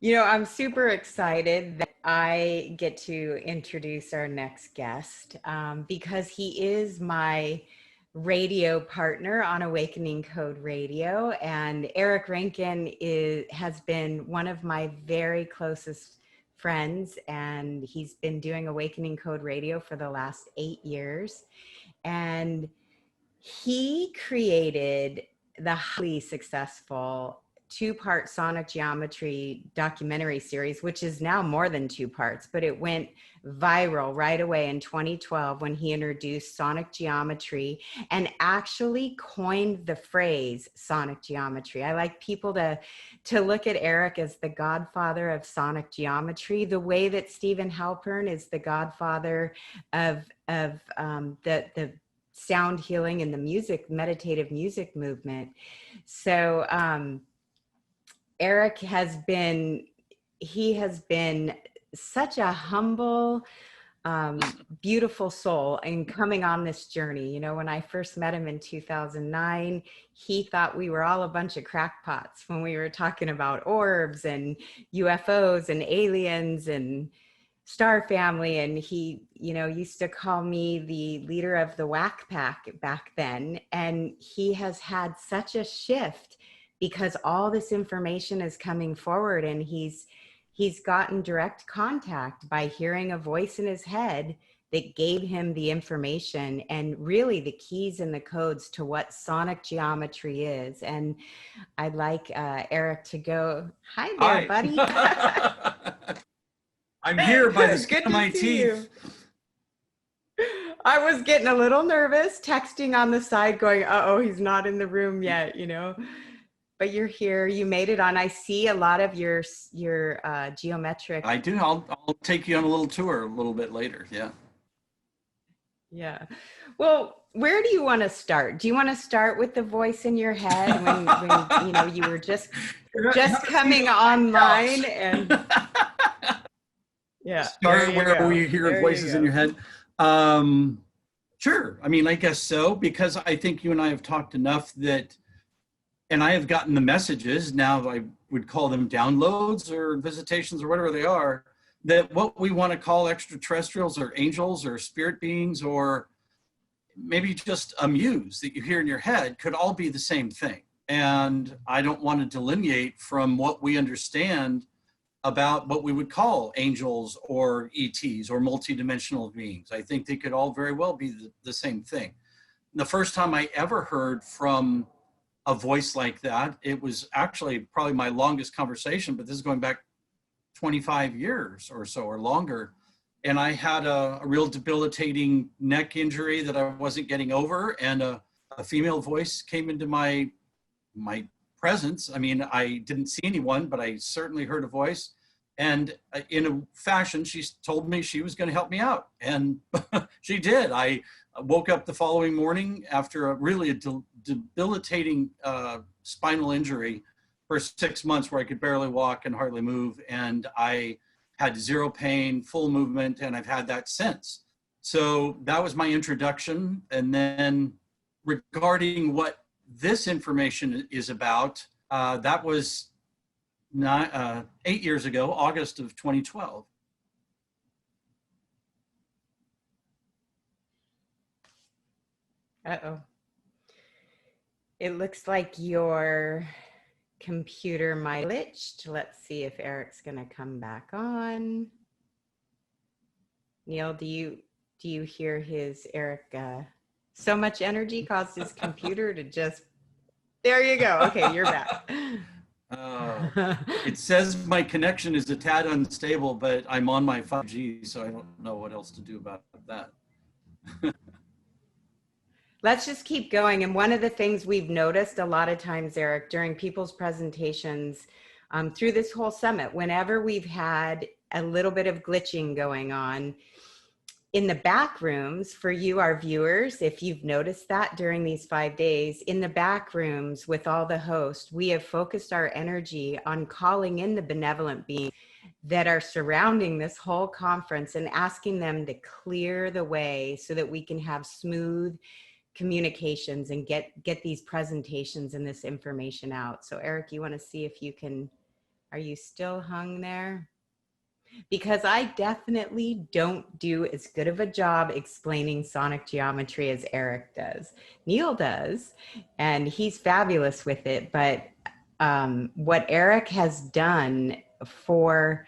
You know, I'm super excited that I get to introduce our next guest because he is my radio partner on Awakening Code Radio. And Eric Rankin has been one of my very closest friends, and he's been doing Awakening Code Radio for the last 8 years. And he created the highly successful 2-part sonic geometry documentary series, which is now more than 2 parts, but it went viral right away in 2012 when he introduced sonic geometry and actually coined the phrase sonic geometry. I like people to look at Eric as the godfather of sonic geometry, the way that Stephen Halpern is the godfather of the sound healing and the meditative music movement. So Eric has been such a humble, beautiful soul in coming on this journey. You know, when I first met him in 2009, he thought we were all a bunch of crackpots when we were talking about orbs and UFOs and aliens and Star Family, and he, you know, used to call me the leader of the Whack Pack back then. And he has had such a shift because all this information is coming forward, and he's gotten direct contact by hearing a voice in his head that gave him the information and really the keys and the codes to what sonic geometry is. And I'd like Eric to go. Hi there, buddy. I'm here by the skin of my teeth. I was getting a little nervous, texting on the side going, uh-oh, he's not in the room yet, you know. But you're here, you made it on. I see a lot of your geometric. I do. I'll take you on a little tour a little bit later. Yeah. Yeah. Well, where do you want to start? Do you want to start with the voice in your head when you know you were just coming online and yeah. Start where we hear voices in your head. Sure. I mean, I guess so, because I think you and I have talked enough that, and I have gotten the messages, now I would call them downloads or visitations or whatever they are, that what we want to call extraterrestrials or angels or spirit beings or maybe just a muse that you hear in your head could all be the same thing. And I don't want to delineate from what we understand about what we would call angels or ETs or multidimensional beings. I think they could all very well be the same thing. The first time I ever heard from a voice like that, it was actually probably my longest conversation, but this is going back 25 years or so or longer. And I had a real debilitating neck injury that I wasn't getting over, and a female voice came into my presence. I mean, I didn't see anyone, but I certainly heard a voice. And in a fashion, she told me she was going to help me out. And she did. I woke up the following morning after a really debilitating spinal injury for 6 months where I could barely walk and hardly move. And I had zero pain, full movement, and I've had that since. So that was my introduction. And then regarding what this information is about, that was 8 years ago, August of 2012. Uh-oh. It looks like your computer might glitched. Let's see if Eric's gonna come back on. Neil, do you hear his Eric? So much energy caused his computer to just. There you go. Okay, you're back. It says my connection is a tad unstable, but I'm on my 5G, so I don't know what else to do about that. Let's just keep going. And one of the things we've noticed a lot of times, Eric, during people's presentations through this whole summit, whenever we've had a little bit of glitching going on, in the back rooms, for you, our viewers, if you've noticed that during these 5 days, in the back rooms with all the hosts, we have focused our energy on calling in the benevolent beings that are surrounding this whole conference and asking them to clear the way so that we can have smooth communications and get these presentations and this information out. So Eric, you want to see if you can Are you still hung there? Because I definitely don't do as good of a job explaining sonic geometry as Eric does. Neil does, and he's fabulous with it. But what Eric has done for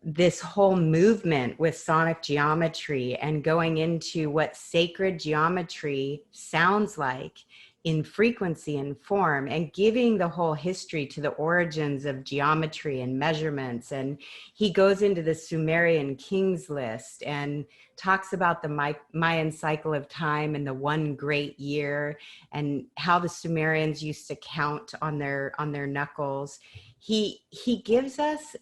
this whole movement with sonic geometry and going into what sacred geometry sounds like in frequency and form, and giving the whole history to the origins of geometry and measurements. And he goes into the Sumerian kings list and talks about the Mayan cycle of time and the one great year, and how the Sumerians used to count on their knuckles. He gives us,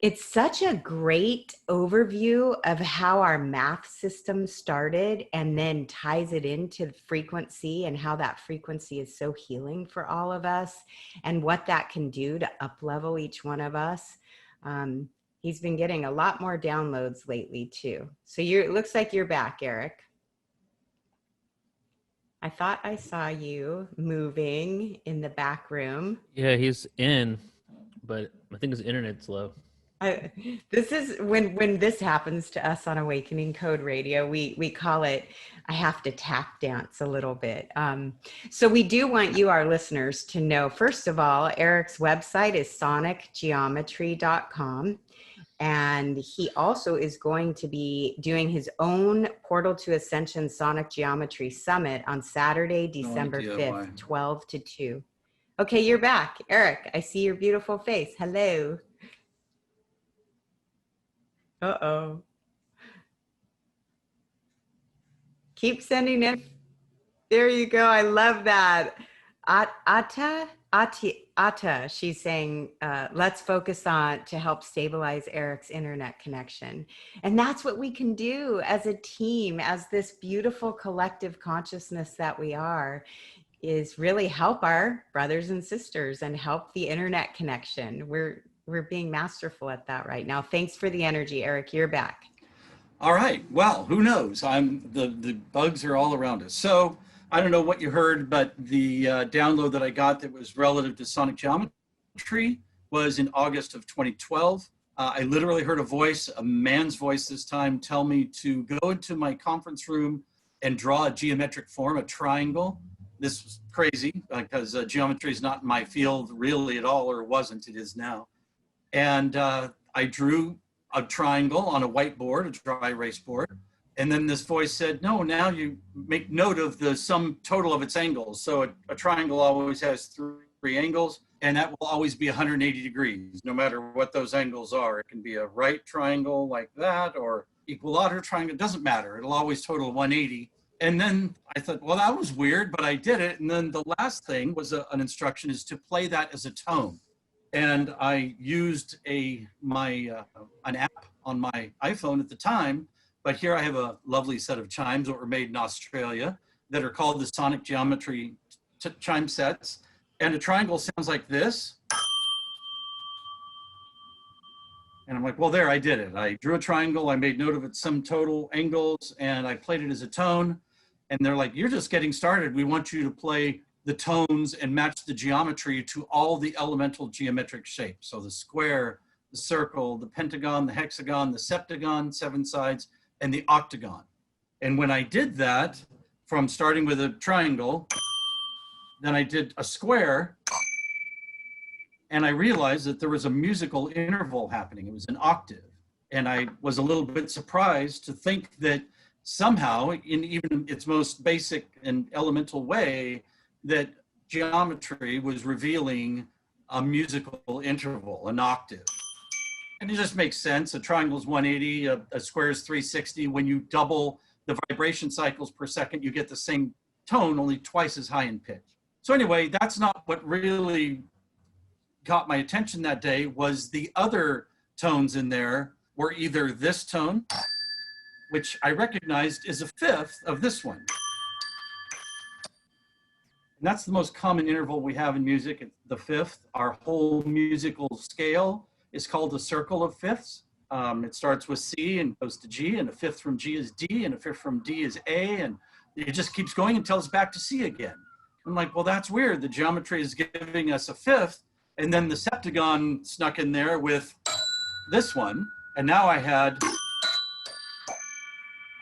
it's such a great overview of how our math system started, and then ties it into frequency and how that frequency is so healing for all of us, and what that can do to up-level each one of us. He's been getting a lot more downloads lately too. So it looks like you're back, Eric. I thought I saw you moving in the back room. Yeah, he's in, but I think his internet's low. This is when this happens to us on Awakening Code Radio, we call it, I have to tap dance a little bit. So we do want you, our listeners, to know, first of all, Eric's website is sonicgeometry.com. And he also is going to be doing his own Portal to Ascension Sonic Geometry Summit on Saturday, December 5th, 12 to 2. Okay, you're back. Eric, I see your beautiful face. Hello. Uh-oh. Keep sending it. There you go. I love that. Ata, she's saying, let's focus on to help stabilize Eric's internet connection. And that's what we can do as a team, as this beautiful collective consciousness that we are, is really help our brothers and sisters and help the internet connection. We're being masterful at that right now. Thanks for the energy, Eric. You're back. All right. Well, who knows? The bugs are all around us. So I don't know what you heard, but the download that I got that was relative to sonic geometry was in August of 2012. I literally heard a voice, a man's voice this time, tell me to go into my conference room and draw a geometric form, a triangle. This was crazy because geometry is not my field really at all, or wasn't. It is now. And I drew a triangle on a whiteboard, a dry erase board. And then this voice said, no, now you make note of the sum total of its angles. So a triangle always has three angles, and that will always be 180 degrees, no matter what those angles are. It can be a right triangle like that, or equilateral triangle, it doesn't matter. It'll always total 180. And then I thought, well, that was weird, but I did it. And then the last thing was an instruction is to play that as a tone. And I used an app on my iPhone at the time, but here I have a lovely set of chimes that were made in Australia that are called the Sonic Geometry chime sets. And a triangle sounds like this. And I'm like, well, there, I did it. I drew a triangle, I made note of its sum total angles, and I played it as a tone. And they're like, you're just getting started. We want you to play the tones and match the geometry to all the elemental geometric shapes. So the square, the circle, the pentagon, the hexagon, the septagon, 7 sides, and the octagon. And when I did that, from starting with a triangle, then I did a square, and I realized that there was a musical interval happening. It was an octave. And I was a little bit surprised to think that somehow, in even its most basic and elemental way, that geometry was revealing a musical interval, an octave. And it just makes sense. A triangle is 180, a square is 360. When you double the vibration cycles per second, you get the same tone, only twice as high in pitch. So anyway, that's not what really caught my attention that day. Was the other tones in there were either this tone, which I recognized is a fifth of this one. And that's the most common interval we have in music. It's the fifth. Our whole musical scale is called a circle of fifths. It starts with C and goes to G, and a fifth from G is D, and a fifth from D is A, and it just keeps going until it's back to C again. I'm like, well, that's weird. The geometry is giving us a fifth, And then the septagon snuck in there with this one. And now I had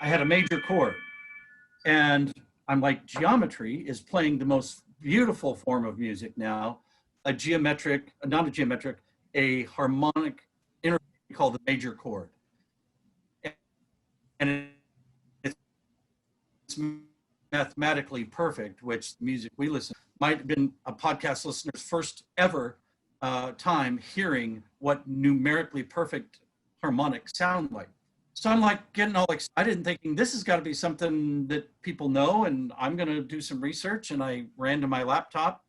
a major chord. And I'm like, geometry is playing the most beautiful form of music now, a harmonic interval called the major chord. And it's mathematically perfect, which the music we listen to might have been a podcast listener's first ever time hearing what numerically perfect harmonics sound like. So I'm like getting all excited and thinking this has got to be something that people know, and I'm going to do some research. And I ran to my laptop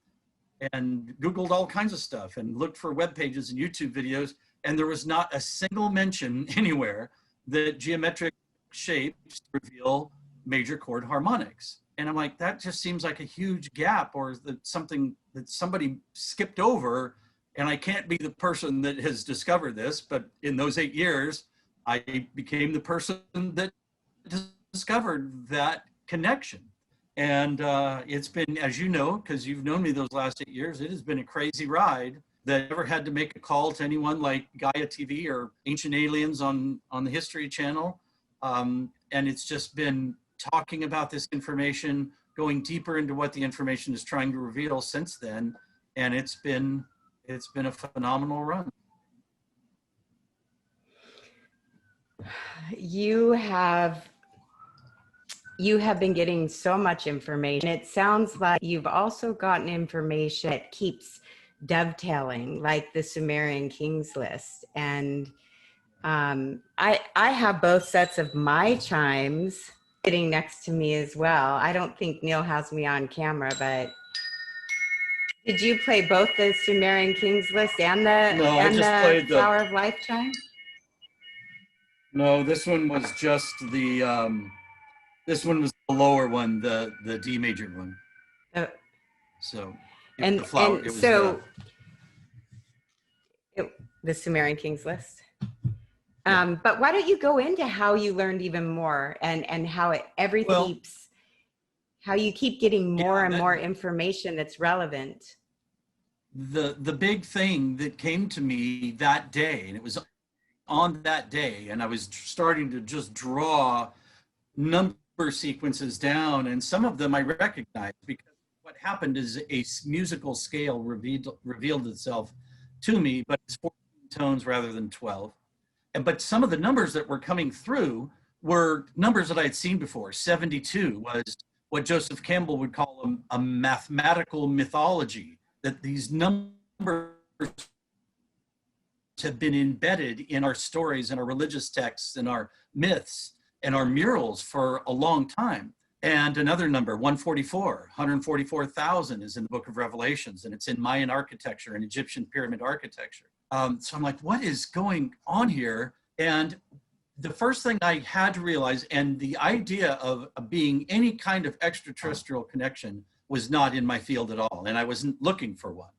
and Googled all kinds of stuff and looked for web pages and YouTube videos, and there was not a single mention anywhere that geometric shapes reveal major chord harmonics. And I'm like, that just seems like a huge gap, or that something that somebody skipped over, and I can't be the person that has discovered this, but in those 8 years, I became the person that discovered that connection. And it's been, as you know, because you've known me those last 8 years, it has been a crazy ride that I never had to make a call to anyone like Gaia TV or Ancient Aliens on the History Channel. And it's just been talking about this information, going deeper into what the information is trying to reveal since then. And it's been a phenomenal run. You have been getting so much information. It sounds like you've also gotten information that keeps dovetailing, like the Sumerian Kings list. And I have both sets of my chimes sitting next to me as well. I don't think Neil has me on camera, but did you play both the Sumerian Kings list and the Flower of Life chime? No, this one was just this one was the lower one, the D major one. Oh. So, the flower, the Sumerian Kings list. Yeah. But why don't you go into how you learned even more and how how you keep getting more and more information that's relevant? The big thing that came to me that day, and it was on that day, and I was starting to just draw number sequences down, and some of them I recognized, because what happened is a musical scale revealed itself to me, but it's 14 tones rather than 12. But some of the numbers that were coming through were numbers that I had seen before. 72 was what Joseph Campbell would call a mathematical mythology, that these numbers have been embedded in our stories and our religious texts and our myths and our murals for a long time. And another number, 144,000 is in the Book of Revelations, and it's in Mayan architecture and Egyptian pyramid architecture. So I'm like, what is going on here? And the first thing I had to realize, and the idea of being any kind of extraterrestrial connection was not in my field at all, and I wasn't looking for one.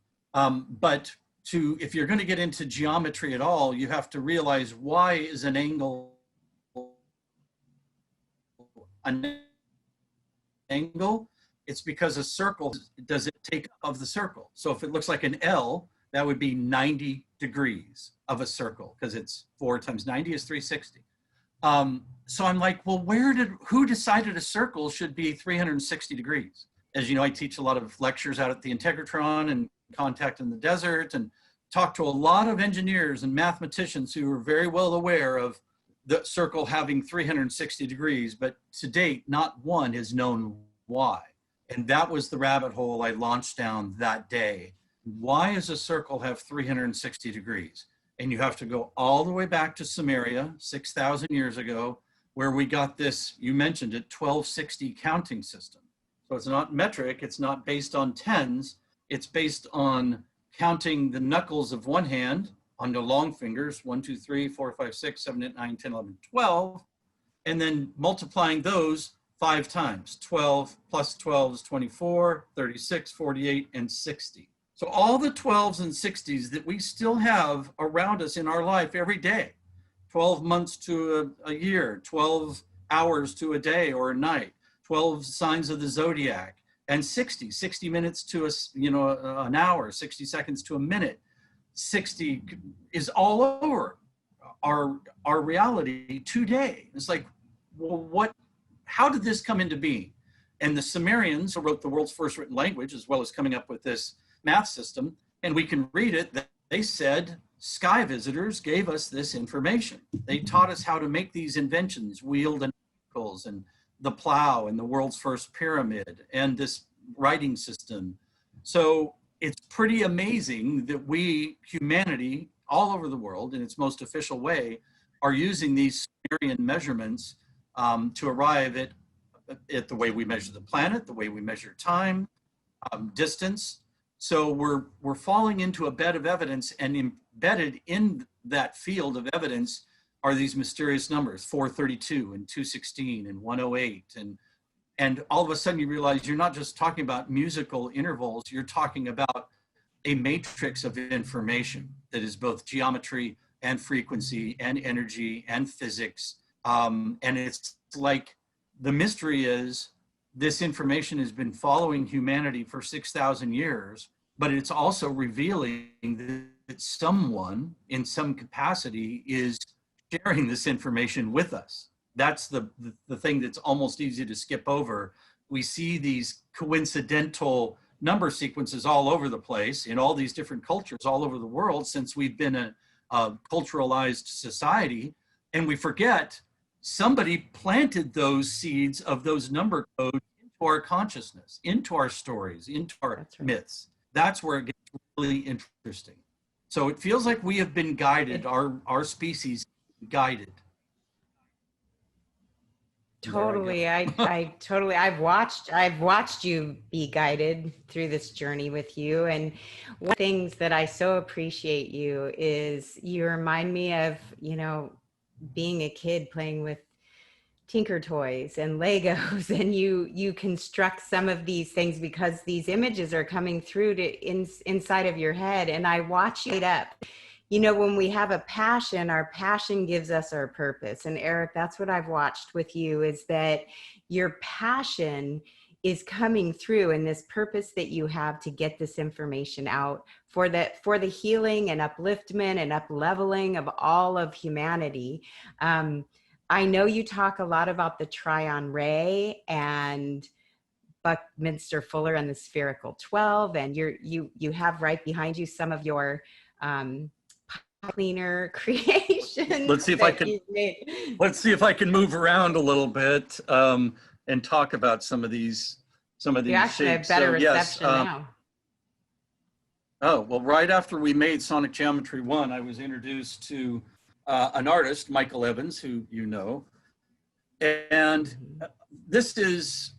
But if you're going to get into geometry at all, you have to realize, why is an angle an angle? It's because a circle, does it take of the circle? So if it looks like an L, that would be 90 degrees of a circle, because it's 4 times 90 is 360. So I'm like, well, who decided a circle should be 360 degrees? As you know, I teach a lot of lectures out at the Integratron and Contact in the Desert, and talk to a lot of engineers and mathematicians who are very well aware of the circle having 360 degrees, but to date, not one has known why. And that was the rabbit hole I launched down that day. Why does a circle have 360 degrees? And you have to go all the way back to Sumeria, 6,000 years ago, where we got this, you mentioned it, 1260 counting system. So it's not metric, it's not based on tens, it's based on counting the knuckles of one hand on the long fingers, 1, 2, 3, 4, 5, 6, 7, 8, 9, 10, 11, 12, and then multiplying those 5 times. 12 plus 12 is 24, 36, 48, and 60. So all the 12s and 60s that we still have around us in our life every day, 12 months to a year, 12 hours to a day or a night, 12 signs of the zodiac, and 60 minutes to an hour, 60 seconds to a minute. 60 is all over our reality today. It's like, well, how did this come into being? And the Sumerians, who wrote the world's first written language, as well as coming up with this math system, and we can read it, that they said sky visitors gave us this information. They taught us how to make these inventions, wheeled and vehicles, and the plow, and the world's first pyramid, and this writing system. So it's pretty amazing that we, humanity, all over the world, in its most official way, are using these Sumerian measurements to arrive at the way we measure the planet, the way we measure time, distance. So we're falling into a bed of evidence, and embedded in that field of evidence are these mysterious numbers, 432 and 216 and 108. And all of a sudden you realize you're not just talking about musical intervals, you're talking about a matrix of information that is both geometry and frequency and energy and physics. And it's like, the mystery is this information has been following humanity for 6,000 years, but it's also revealing that someone in some capacity is sharing this information with us. That's the thing that's almost easy to skip over. We see these coincidental number sequences all over the place in all these different cultures all over the world since we've been a culturalized society, and we forget somebody planted those seeds of those number codes into our consciousness, into our stories, into our myths. That's where it gets really interesting. So it feels like we have been guided, our species guided. Totally. I've watched you be guided through this journey with you. And one of the things that I so appreciate you is you remind me of, being a kid playing with Tinker Toys and Legos, and you construct some of these things because these images are coming through inside of your head. And I watch you light up. When we have a passion, our passion gives us our purpose. And Eric, that's what I've watched with you, is that your passion is coming through, and this purpose that you have to get this information out for the healing and upliftment and up-leveling of all of humanity. I know you talk a lot about the Tryon Ray and Buckminster Fuller and the Spherical 12, and you have right behind you some of your cleaner creations. Let's see if I can move around a little bit and talk about some of these you actually shapes. have better reception now. Oh, well, right after we made Sonic Geometry 1, I was introduced to an artist, Michael Evans, who you know. And this is,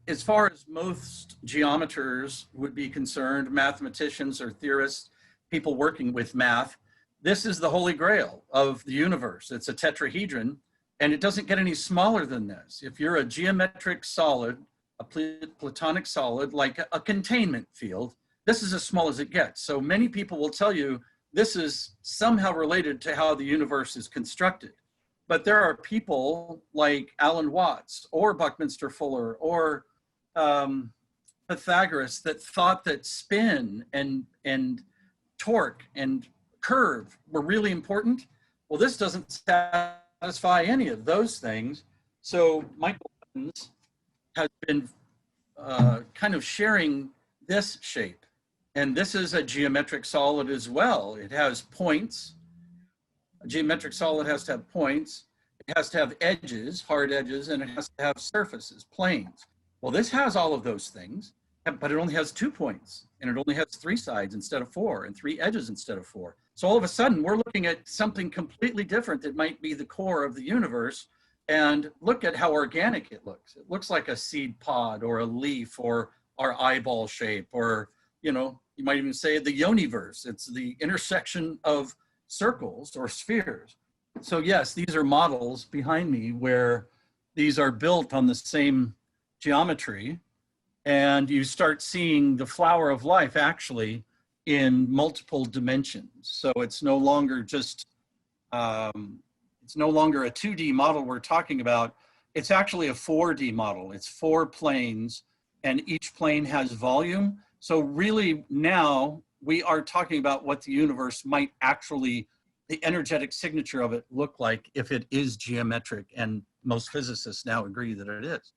as far as most geometers would be concerned, mathematicians or theorists, people working with math, this is the holy grail of the universe. It's a tetrahedron, and it doesn't get any smaller than this. If you're a geometric solid, a platonic solid, like a containment field, this is as small as it gets. So many people will tell you this is somehow related to how the universe is constructed. But there are people like Alan Watts or Buckminster Fuller or Pythagoras that thought that spin and torque and curve were really important. Well, this doesn't satisfy any of those things. So Michael Evans has been kind of sharing this shape. And this is a geometric solid as well. It has points. A geometric solid has to have points. It has to have edges, hard edges, and it has to have surfaces, planes. Well, this has all of those things, but it only has 2 points, and it only has 3 sides instead of 4, and 3 edges instead of 4. So all of a sudden, we're looking at something completely different that might be the core of the universe. And look at how organic it looks. It looks like a seed pod or a leaf or our eyeball shape, or, you might even say the yoniverse. It's the intersection of circles or spheres. So yes, these are models behind me where these are built on the same geometry, and you start seeing the flower of life actually in multiple dimensions. So it's no longer just, it's no longer a 2D model we're talking about. It's actually a 4D model. It's 4 planes and each plane has volume. So really now we are talking about what the universe might actually, the energetic signature of it look like if it is geometric, and most physicists now agree that it is.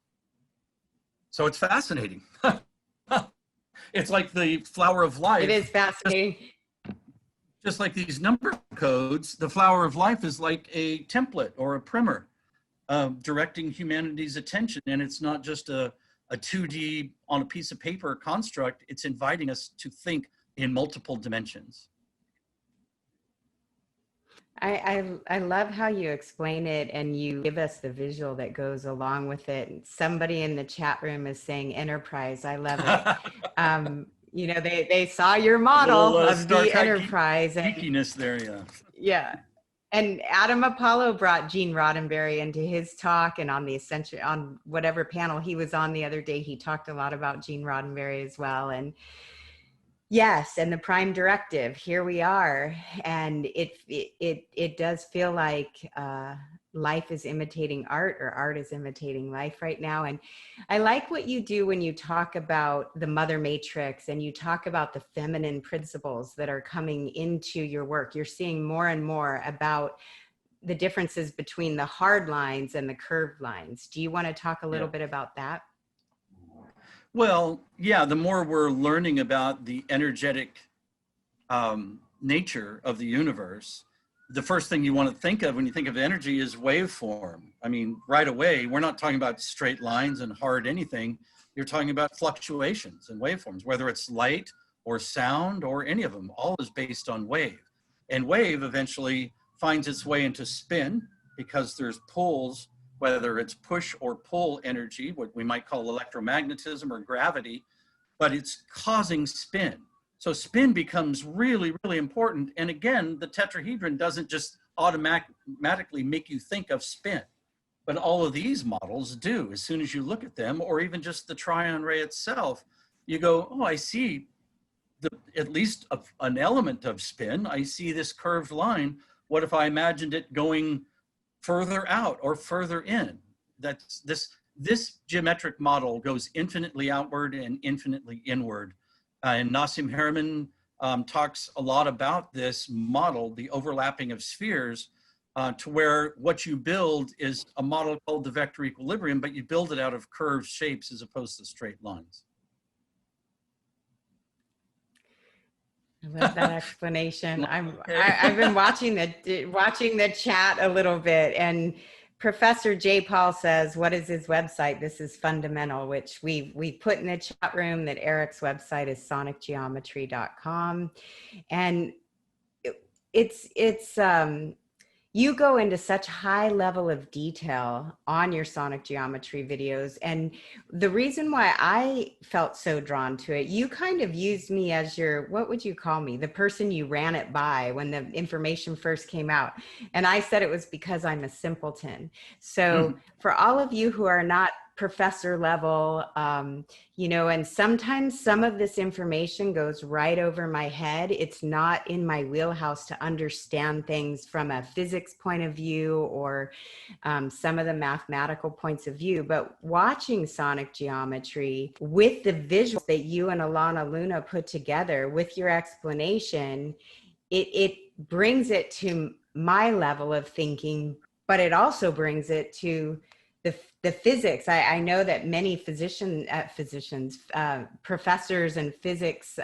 So it's fascinating. It's like the flower of life. It is fascinating. Just like these number codes, the flower of life is like a template or a primer directing humanity's attention. And it's not just a 2D on a piece of paper construct, it's inviting us to think in multiple dimensions. I love how you explain it and you give us the visual that goes along with it. Somebody in the chat room is saying enterprise. I love it. You know, they saw your model of the enterprise. Geekiness there, yeah. Yeah. And Adam Apollo brought Gene Roddenberry into his talk, and on the Ascension, on whatever panel he was on the other day, he talked a lot about Gene Roddenberry as well. And yes, and the prime directive, here we are. And it does feel like life is imitating art, or art is imitating life right now. And I like what you do when you talk about the mother matrix and you talk about the feminine principles that are coming into your work. You're seeing more and more about the differences between the hard lines and the curved lines. Do you want to talk a little bit about that? Well, yeah, the more we're learning about the energetic nature of the universe, the first thing you want to think of when you think of energy is waveform. I mean, right away, we're not talking about straight lines and hard anything. You're talking about fluctuations and waveforms, whether it's light or sound or any of them, all is based on wave. And wave eventually finds its way into spin because there's pulls, whether it's push or pull energy, what we might call electromagnetism or gravity, but it's causing spin. So spin becomes really, really important. And again, the tetrahedron doesn't just automatically make you think of spin, but all of these models do. As soon as you look at them, or even just the Tryon ray itself, you go, oh, I see at least an element of spin. I see this curved line. What if I imagined it going further out or further in? That's this geometric model goes infinitely outward and infinitely inward. And Nassim Haramein talks a lot about this model, the overlapping of spheres, to where what you build is a model called the vector equilibrium, but you build it out of curved shapes as opposed to straight lines. I love that explanation. I've been watching the chat a little bit, and Professor J. Paul says, what is his website? This is fundamental, which we put in the chat room that Eric's website is sonicgeometry.com. And it's you go into such high level of detail on your sonic geometry videos. And the reason why I felt so drawn to it, you kind of used me as your, what would you call me? The person you ran it by when the information first came out. And I said it was because I'm a simpleton. So for all of you who are not professor level, you know, and sometimes some of this information goes right over my head. It's not in my wheelhouse to understand things from a physics point of view or some of the mathematical points of view. But watching sonic geometry with the visuals that you and Alana Luna put together with your explanation, it brings it to my level of thinking, but it also brings it to the physics. I know that many professors in physics,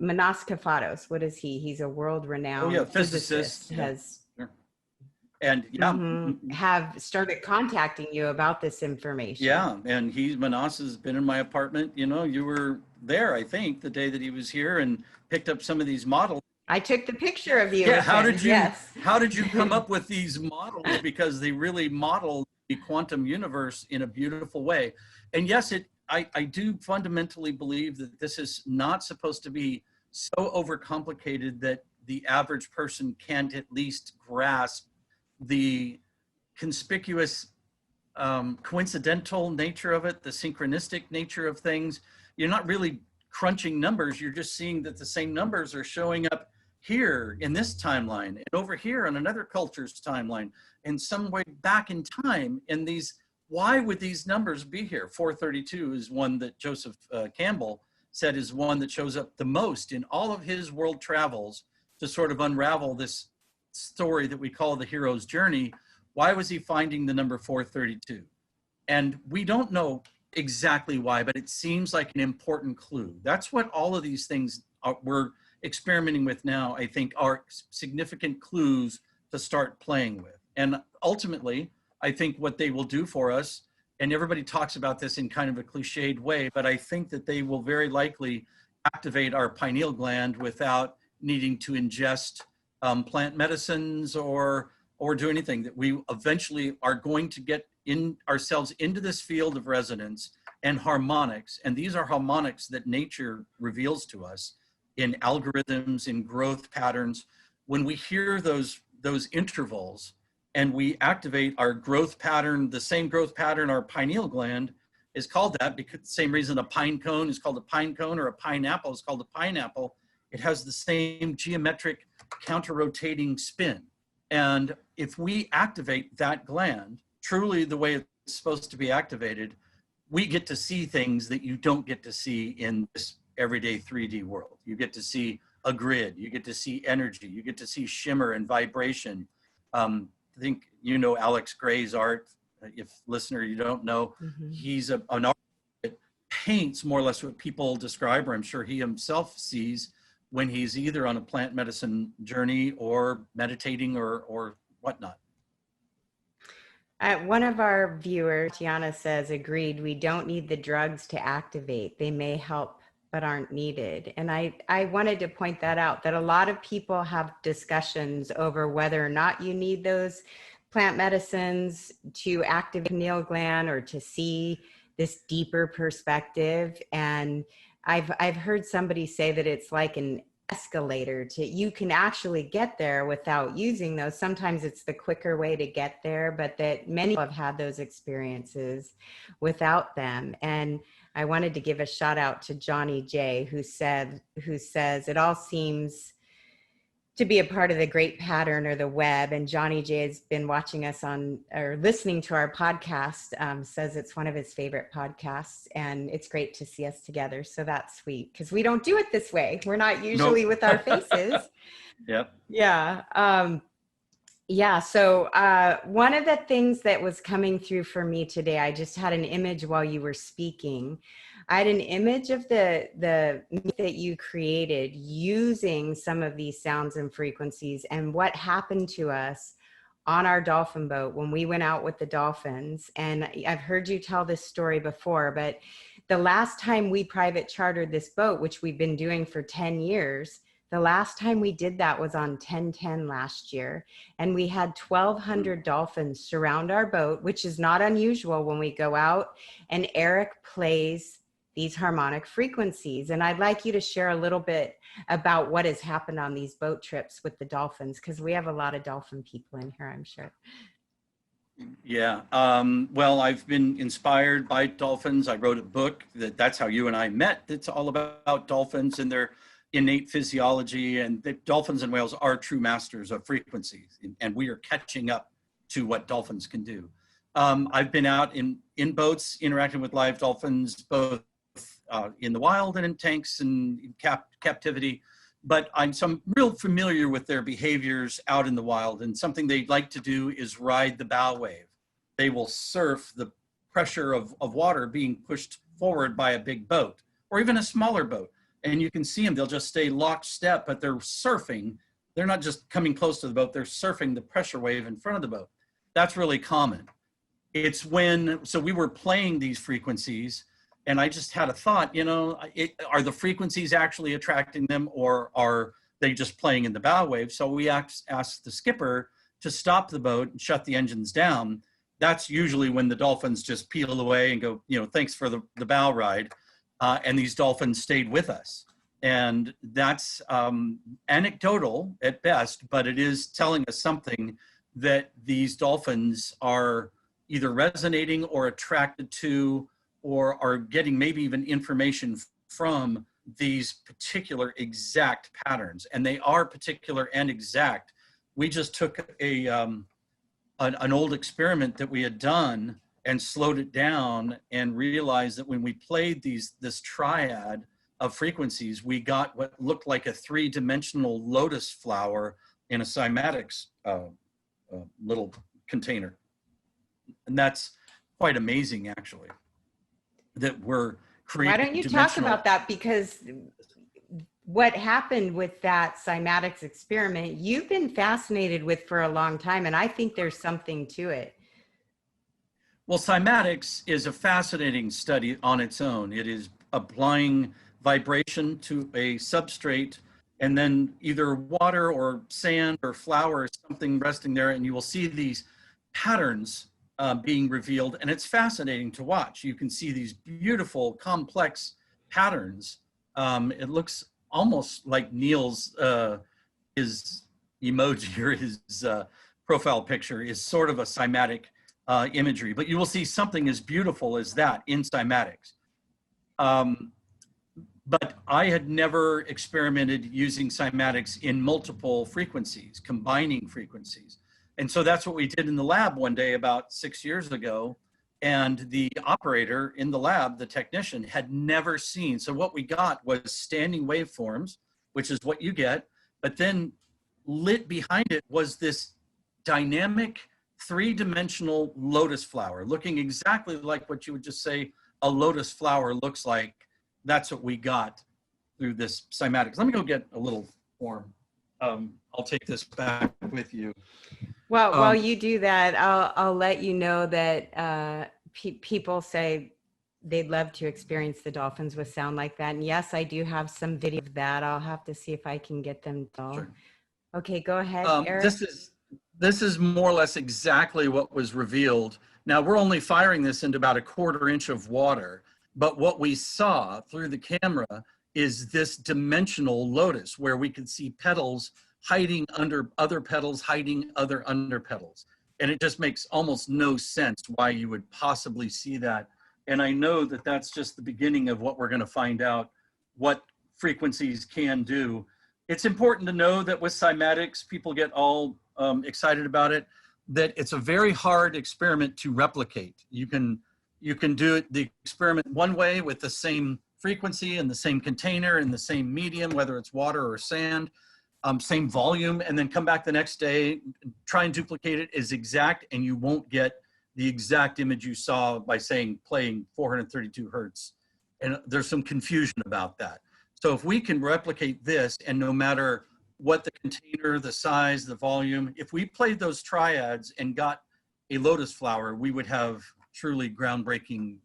Manas Kafatos, what is he? He's a world-renowned physicist. And have started contacting you about this information. Yeah, and Manas has been in my apartment. You know, you were there, I think, the day that he was here and picked up some of these models. I took the picture of you. Yeah, how did you come up with these models? Because they really model the quantum universe in a beautiful way. And yes, I do fundamentally believe that this is not supposed to be so overcomplicated that the average person can't at least grasp the conspicuous coincidental nature of it, the synchronistic nature of things. You're not really crunching numbers. You're just seeing that the same numbers are showing up here in this timeline and over here on another culture's timeline and some way back in time in these why would these numbers be here? 432 is one that Joseph Campbell said is one that shows up the most in all of his world travels to sort of unravel this story that we call the hero's journey. Why was he finding the number 432? And we don't know exactly why, but it seems like an important clue. That's what all of these things we're experimenting with now, I think, are significant clues to start playing with. And ultimately, I think what they will do for us, and everybody talks about this in kind of a cliched way, but I think that they will very likely activate our pineal gland without needing to ingest plant medicines or do anything. That we eventually are going to get ourselves into this field of resonance and harmonics. And these are harmonics that nature reveals to us in algorithms, in growth patterns. When we hear those intervals and we activate our growth pattern, the same growth pattern our pineal gland is called that, because the same reason a pine cone is called a pine cone or a pineapple is called a pineapple. It has the same geometric counter-rotating spin. And if we activate that gland, truly the way it's supposed to be activated, we get to see things that you don't get to see in this everyday 3D world. You get to see a grid, you get to see energy, you get to see shimmer and vibration. I think you know Alex Gray's art. If listener, you don't know, he's an artist that paints more or less what people describe, or I'm sure he himself sees when he's either on a plant medicine journey or meditating or whatnot. One of our viewers, Tiana, says, agreed, we don't need the drugs to activate. They may help, but aren't needed. And I wanted to point that out, that a lot of people have discussions over whether or not you need those plant medicines to activate the pineal gland or to see this deeper perspective. And I've heard somebody say that it's like an escalator you can actually get there without using those. Sometimes it's the quicker way to get there, but that many have had those experiences without them. And I wanted to give a shout out to Johnny J, who says it all seems to be a part of the great pattern or the web. And Johnny J has been watching us or listening to our podcast, says it's one of his favorite podcasts, and it's great to see us together. So that's sweet, because we don't do it this way. We're not usually with our faces. Yep. Yeah. Yeah. So one of the things that was coming through for me today, I just had an image while you were speaking. I had an image of the that you created using some of these sounds and frequencies, and what happened to us on our dolphin boat when we went out with the dolphins. And I've heard you tell this story before, but the last time we private chartered this boat, which we've been doing for 10 years, the last time we did that was on 10/10 last year. And we had 1,200 dolphins surround our boat, which is not unusual when we go out, and Eric plays these harmonic frequencies. And I'd like you to share a little bit about what has happened on these boat trips with the dolphins, because we have a lot of dolphin people in here, I'm sure. Yeah. Well, I've been inspired by dolphins. I wrote a book that's how you and I met. It's all about dolphins and their innate physiology, and the dolphins and whales are true masters of frequencies, and we are catching up to what dolphins can do. I've been out in boats interacting with live dolphins, both in the wild and in tanks and in captivity, but I'm real familiar with their behaviors out in the wild. And something they'd like to do is ride the bow wave. They will surf the pressure of water being pushed forward by a big boat or even a smaller boat. And you can see them, they'll just stay lockstep, but they're surfing. They're not just coming close to the boat, they're surfing the pressure wave in front of the boat. That's really common. It's so we were playing these frequencies, and I just had a thought, are the frequencies actually attracting them, or are they just playing in the bow wave? So we asked the skipper to stop the boat and shut the engines down. That's usually when the dolphins just peel away and go, thanks for the bow ride. And these dolphins stayed with us. And that's anecdotal at best, but it is telling us something, that these dolphins are either resonating or attracted to, or are getting maybe even information from these particular exact patterns. And they are particular and exact. We just took an old experiment that we had done and slowed it down and realized that when we played this triad of frequencies, we got what looked like a 3-dimensional lotus flower in a cymatics little container. And that's quite amazing, actually, that we're creating. Why don't you talk about that? Because what happened with that cymatics experiment, you've been fascinated with for a long time, and I think there's something to it. Well, cymatics is a fascinating study on its own. It is applying vibration to a substrate and then either water or sand or flour or something resting there, and you will see these patterns being revealed, and it's fascinating to watch. You can see these beautiful, complex patterns. It looks almost like Neil's, his emoji or his profile picture is sort of a cymatic imagery, but you will see something as beautiful as that in cymatics. But I had never experimented using cymatics in multiple frequencies, combining frequencies. And so that's what we did in the lab one day about 6 years ago. And the operator in the lab, the technician, had never seen. So what we got was standing waveforms, which is what you get, but then lit behind it was this dynamic 3-dimensional lotus flower, looking exactly like what you would just say a lotus flower looks like. That's what we got through this cymatics. Let me go get a little form. I'll take this back with you. Well, while you do that, I'll let you know that people say they'd love to experience the dolphins with sound like that. And yes, I do have some video of that. I'll have to see if I can get them to. Sure. Okay, go ahead, Eric. This is more or less exactly what was revealed. Now, we're only firing this into about 1/4 inch of water, but what we saw through the camera is this dimensional lotus where we could see petals hiding under other petals, hiding other under petals. And it just makes almost no sense why you would possibly see that. And I know that that's just the beginning of what we're going to find out what frequencies can do. It's important to know that with cymatics, people get all excited about it, that it's a very hard experiment to replicate. You can do it, the experiment one way with the same frequency and the same container and the same medium, whether it's water or sand, same volume, and then come back the next day, try and duplicate it as exact, and you won't get the exact image you saw by saying playing 432 hertz. And there's some confusion about that. So if we can replicate this, and no matter what the container, the size, the volume, if we played those triads and got a lotus flower, we would have truly groundbreaking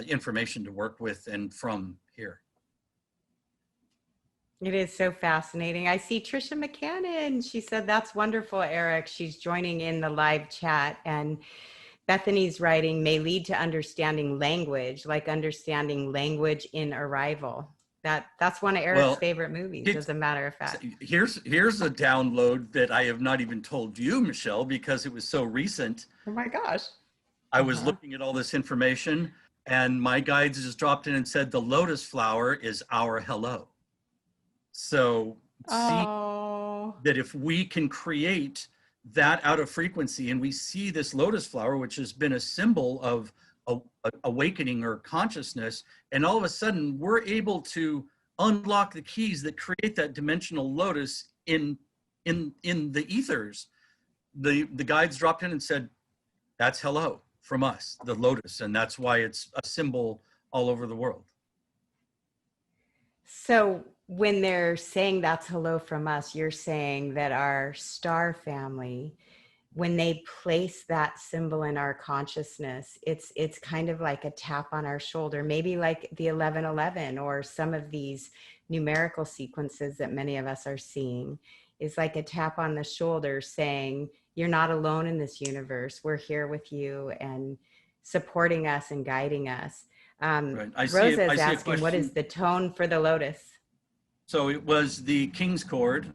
information to work with and from here. It is so fascinating. I see Trisha McCannon. She said, that's wonderful, Eric. She's joining in the live chat. And Bethany's writing may lead to understanding language, like understanding language in Arrival. That's one of Eric's favorite movies, as a matter of fact. Here's a download that I have not even told you, Michelle, because it was so recent. Oh my gosh. I was looking at all this information, and my guides just dropped in and said, the lotus flower is our hello. So see that if we can create that out of frequency, and we see this lotus flower, which has been a symbol of awakening or consciousness, and all of a sudden we're able to unlock the keys that create that dimensional lotus in the ethers. The guides dropped in and said, that's hello from us, the lotus, and that's why it's a symbol all over the world. So when they're saying that's hello from us, you're saying that our star family, when they place that symbol in our consciousness, it's kind of like a tap on our shoulder, maybe like the 1111 or some of these numerical sequences that many of us are seeing, is like a tap on the shoulder saying, you're not alone in this universe. We're here with you and supporting us and guiding us. Right. Rosa is asking, what is the tone for the lotus? So it was the Kings Chord.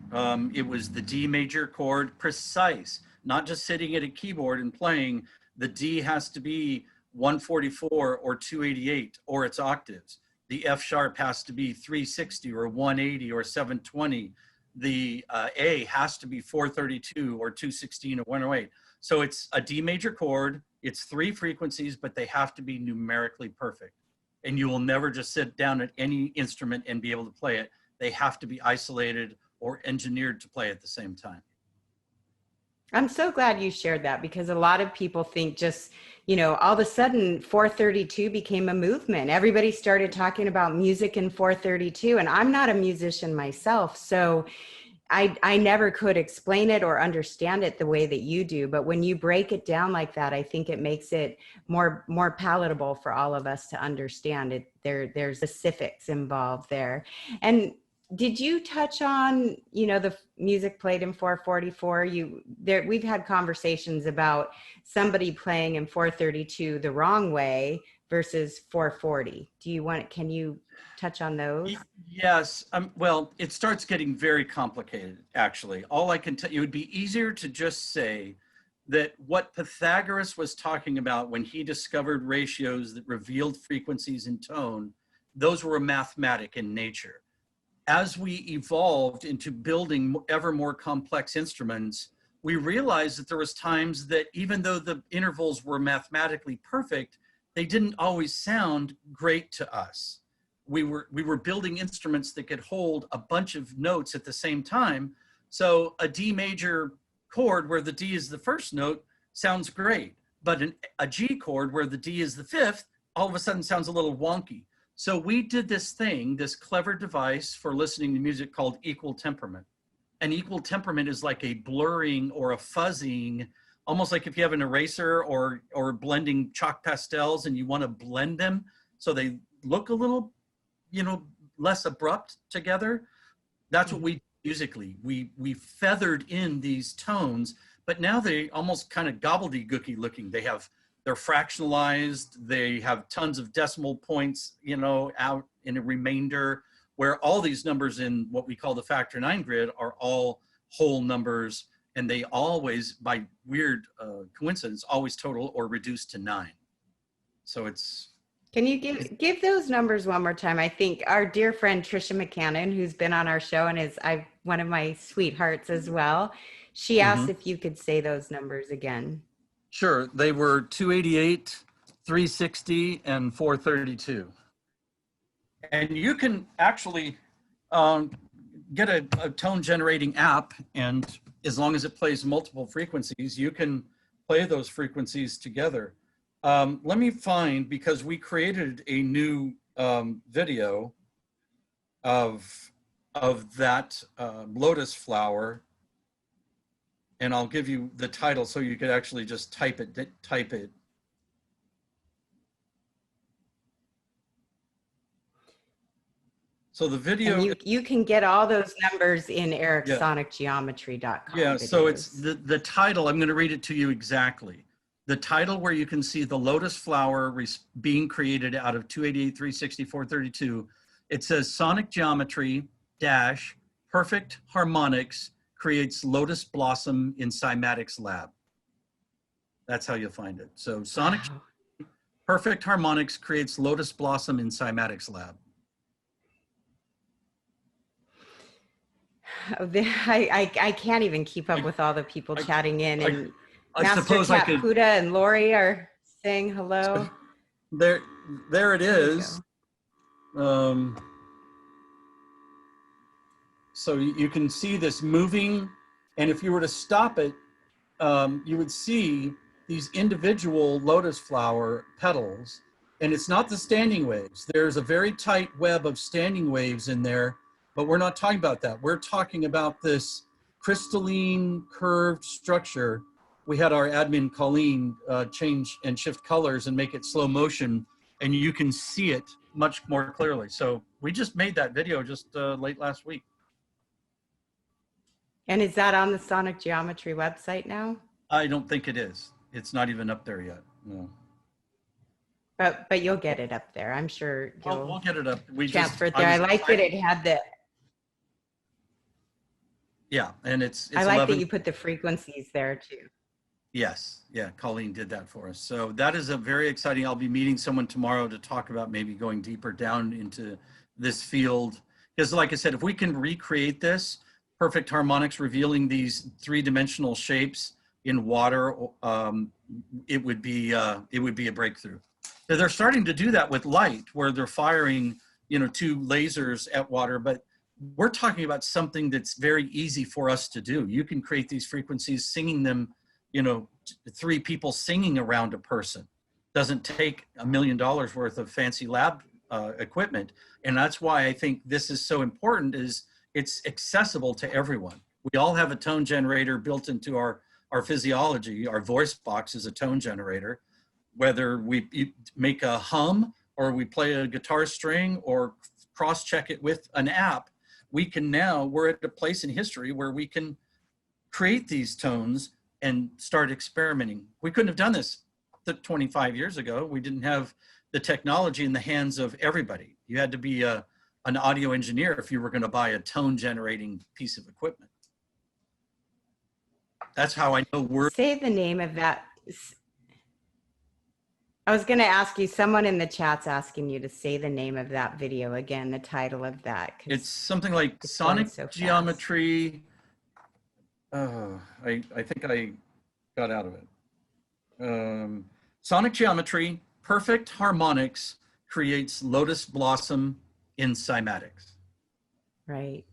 It was the D major chord, precise, not just sitting at a keyboard and playing. The D has to be 144 or 288 or its octaves. The F sharp has to be 360 or 180 or 720. The A has to be 432 or 216 or 108. So it's a D major chord It's 3 frequencies, but they have to be numerically perfect. And you will never just sit down at any instrument and be able to play it. They have to be isolated or engineered to play at the same time. I'm so glad you shared that, because a lot of people think just, you know, all of a sudden 432 became a movement. Everybody started talking about music in 432, and I'm not a musician myself. So I never could explain it or understand it the way that you do. But when you break it down like that, I think it makes it more palatable for all of us to understand it. There's specifics involved there. And did you touch on, you know, the music played in 444? We've had conversations about somebody playing in 432 the wrong way versus 440. Can you touch on those? Yes. Well, it starts getting very complicated, actually. All I can tell you, it would be easier to just say that what Pythagoras was talking about when he discovered ratios that revealed frequencies in tone, those were mathematic in nature. As we evolved into building ever more complex instruments, we realized that there was times that even though the intervals were mathematically perfect, they didn't always sound great to us. We were building instruments that could hold a bunch of notes at the same time. So a D major chord where the D is the first note sounds great, but a G chord where the D is the fifth, all of a sudden sounds a little wonky. So we did this clever device for listening to music called equal temperament. And equal temperament is like a blurring or a fuzzing, almost like if you have an eraser or blending chalk pastels and you want to blend them so they look a little, you know, less abrupt together. That's what we did musically. We feathered in these tones, but now they almost kind of gobbledygooky looking. They're fractionalized. They have tons of decimal points, you know, out in a remainder, where all these numbers in what we call the factor 9 grid are all whole numbers, and they always, by weird coincidence, always total or reduce to 9. So it's. Can you give those numbers one more time? I think our dear friend Trisha McCannon, who's been on our show and is one of my sweethearts as well, she asked if you could say those numbers again. Sure. They were 288, 360, and 432. And you can actually get a tone generating app, and as long as it plays multiple frequencies, you can play those frequencies together. Let me find, because we created a new video of that Lotus Flower, and I'll give you the title so you could actually just type it. So the video, and you can get all those numbers in ericsonicgeometry.com. Yeah, so it's the title. I'm going to read it to you exactly. The title, where you can see the Lotus Flower being created out of 288, 360, 432. It says Sonic Geometry dash Perfect Harmonics creates Lotus Blossom in Cymatics Lab. That's how you'll find it. So Sonic Perfect Harmonics creates Lotus Blossom in Cymatics Lab. I can't even keep up with all the people chatting in, and Master Cat Puda and Lori are saying hello. So there it is. So you can see this moving, and if you were to stop it, you would see these individual Lotus Flower petals, and it's not the standing waves. There's a very tight web of standing waves in there, but we're not talking about that. We're talking about this crystalline curved structure. We had our admin Colleen change and shift colors and make it slow motion, and you can see it much more clearly. So we just made that video just late last week. And is that on the Sonic Geometry website now? I don't think it is. It's not even up there yet. No. But you'll get it up there. I'm sure We'll get it up. We transfer it there. I like that it had the. Yeah, and it's I like that you put the frequencies there too. Yes, yeah, Colleen did that for us. So that is a very exciting. I'll be meeting someone tomorrow to talk about maybe going deeper down into this field. Because like I said, if we can recreate this, perfect harmonics revealing these three-dimensional shapes in water, it would be a breakthrough. So they're starting to do that with light, where they're firing, you know, 2 lasers at water, but we're talking about something that's very easy for us to do. You can create these frequencies, singing them, you know, 3 people singing around a person. Doesn't take $1 million worth of fancy lab equipment. And that's why I think this is so important, is it's accessible to everyone. We all have a tone generator built into our physiology. Our voice box is a tone generator. Whether we make a hum or we play a guitar string or cross-check it with an app, we're at a place in history where we can create these tones and start experimenting. We couldn't have done this 25 years ago. We didn't have the technology in the hands of everybody. You had to be an audio engineer if you were going to buy a tone generating piece of equipment. That's how I know we're. Say the name of that. I was going to ask you, someone in the chat's asking you to say the name of that video again, the title of that. It's something like Sonic Geometry. I think I got out of it. Sonic Geometry, Perfect Harmonics creates Lotus Blossom in cymatics. Right.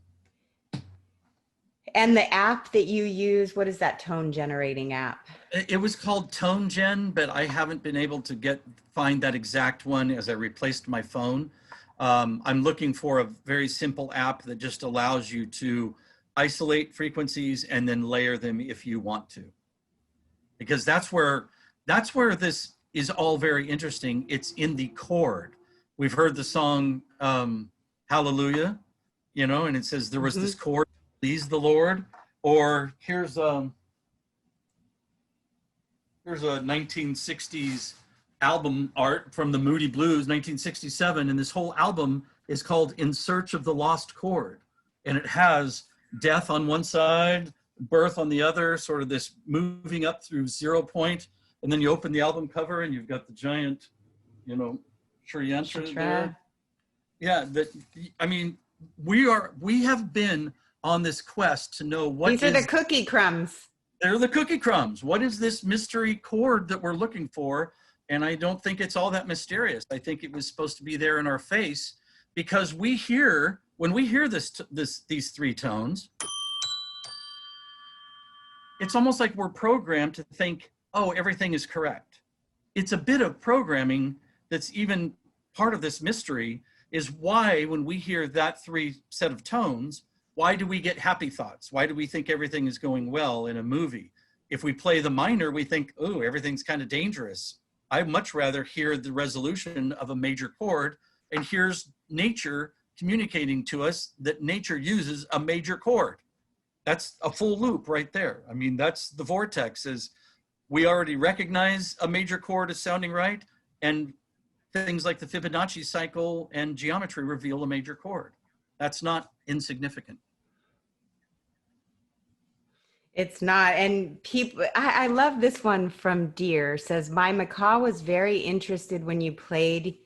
And the app that you use, what is that tone generating app? It was called Tone Gen, but I haven't been able to find that exact one as I replaced my phone. I'm looking for a very simple app that just allows you to isolate frequencies and then layer them if you want to. Because that's where this is all very interesting. It's in the chord. We've heard the song Hallelujah, you know, and it says there was this chord, please the Lord. Or here's a 1960s album art from the Moody Blues, 1967, and this whole album is called In Search of the Lost Chord. And it has death on one side, birth on the other, sort of this moving up through 0 point, and then you open the album cover and you've got the giant, you know, Sri Yantra there. Yeah, I mean, we have been on this quest to know what these are the cookie crumbs. They're the cookie crumbs. What is this mystery chord that we're looking for? And I don't think it's all that mysterious. I think it was supposed to be there in our face, because when we hear these 3 tones, it's almost like we're programmed to think, oh, everything is correct. It's a bit of programming that's even part of this mystery, is why when we hear that 3 set of tones, why do we get happy thoughts? Why do we think everything is going well in a movie? If we play the minor, we think, oh, everything's kind of dangerous. I'd much rather hear the resolution of a major chord, and here's nature communicating to us that nature uses a major chord. That's a full loop right there. I mean, that's the vortex, is we already recognize a major chord as sounding right, and things like the Fibonacci cycle and geometry reveal a major chord. That's not insignificant. It's not. And people, I love this one from Deer, says, my macaw was very interested when you played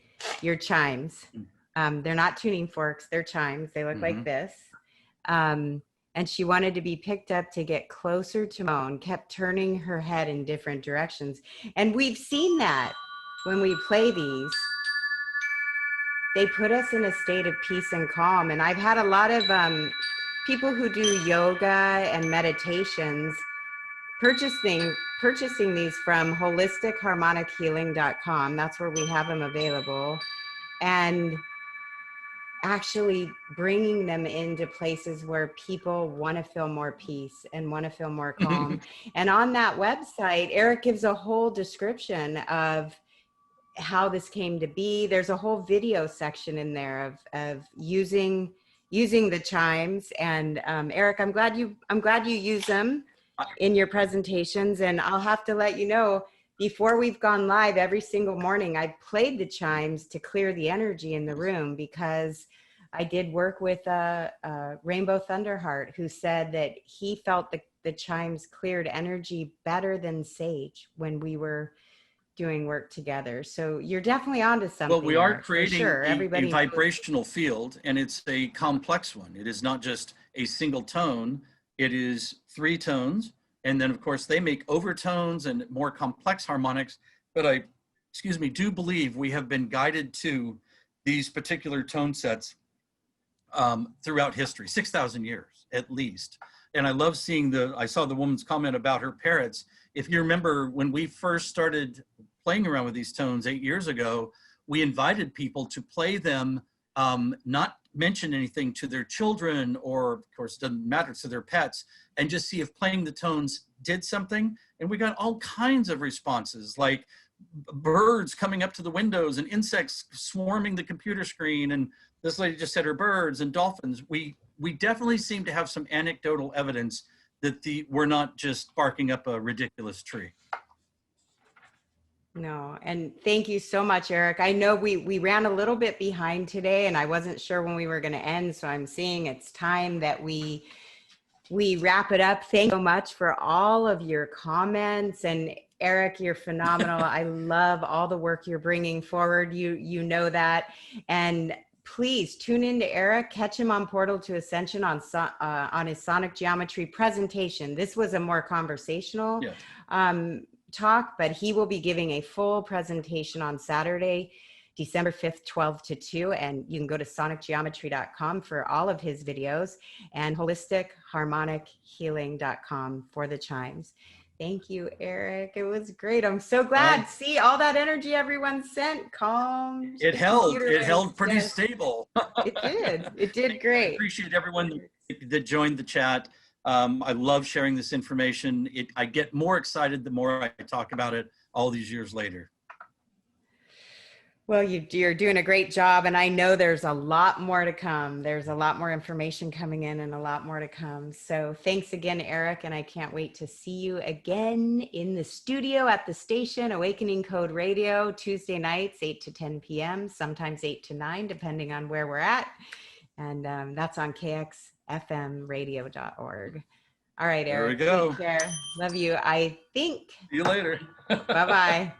your chimes. They're not tuning forks, they're chimes. They look like this. And she wanted to be picked up to get closer to Moan, kept turning her head in different directions. And we've seen that when we play these. They put us in a state of peace and calm. And I've had a lot of people who do yoga and meditations purchasing these from holisticheharmonichealing.com. That's where we have them available. And actually bringing them into places where people want to feel more peace and want to feel more calm. And on that website, Eric gives a whole description of how this came to be. There's a whole video section in there of using the chimes. And Eric, I'm glad you use them in your presentations. And I'll have to let you know, before we've gone live, every single morning I played the chimes to clear the energy in the room, because I did work with Rainbow Thunderheart, who said that he felt the chimes cleared energy better than sage when we were doing work together. So you're definitely onto something. Well, we are there, creating sure. a vibrational field, and it's a complex one. It is not just a single tone. It is 3 tones And then of course they make overtones and more complex harmonics, but I, do believe we have been guided to these particular tone sets throughout history, 6,000 years at least. And I love seeing I saw the woman's comment about her parrots. If you remember when we first started playing around with these tones 8 years ago, we invited people to play them, not mention anything to their children, or of course, doesn't matter, to their pets, and just see if playing the tones did something. And we got all kinds of responses, like birds coming up to the windows and insects swarming the computer screen. And this lady just said her birds and dolphins. We definitely seem to have some anecdotal evidence that we're not just barking up a ridiculous tree. No, and thank you so much, Eric. I know we ran a little bit behind today, and I wasn't sure when we were going to end, so I'm seeing it's time that we wrap it up. Thank you so much for all of your comments, and Eric, you're phenomenal. I love all the work you're bringing forward. You know that, and please tune in to Eric. Catch him on Portal to Ascension on his sonic geometry presentation. This was a more conversational talk, but he will be giving a full presentation on Saturday, December 5th, 12 to 2. And you can go to sonicgeometry.com for all of his videos, and holisticheharmonichealing.com for the chimes. Thank you, Eric. It was great. I'm so glad. See, all that energy everyone sent, calm. It held pretty stable. It did great. I appreciate everyone that joined the chat. I love sharing this information. I get more excited the more I talk about it all these years later. Well, you're doing a great job, and I know there's a lot more to come. There's a lot more information coming in and a lot more to come. So thanks again, Eric, and I can't wait to see you again in the studio at the station, Awakening Code Radio, Tuesday nights, 8 to 10 p.m., sometimes 8 to 9, depending on where we're at. And that's on kxfmradio.org. All right, Eric. There we go. Take care. Love you. I think. See you later. Bye-bye.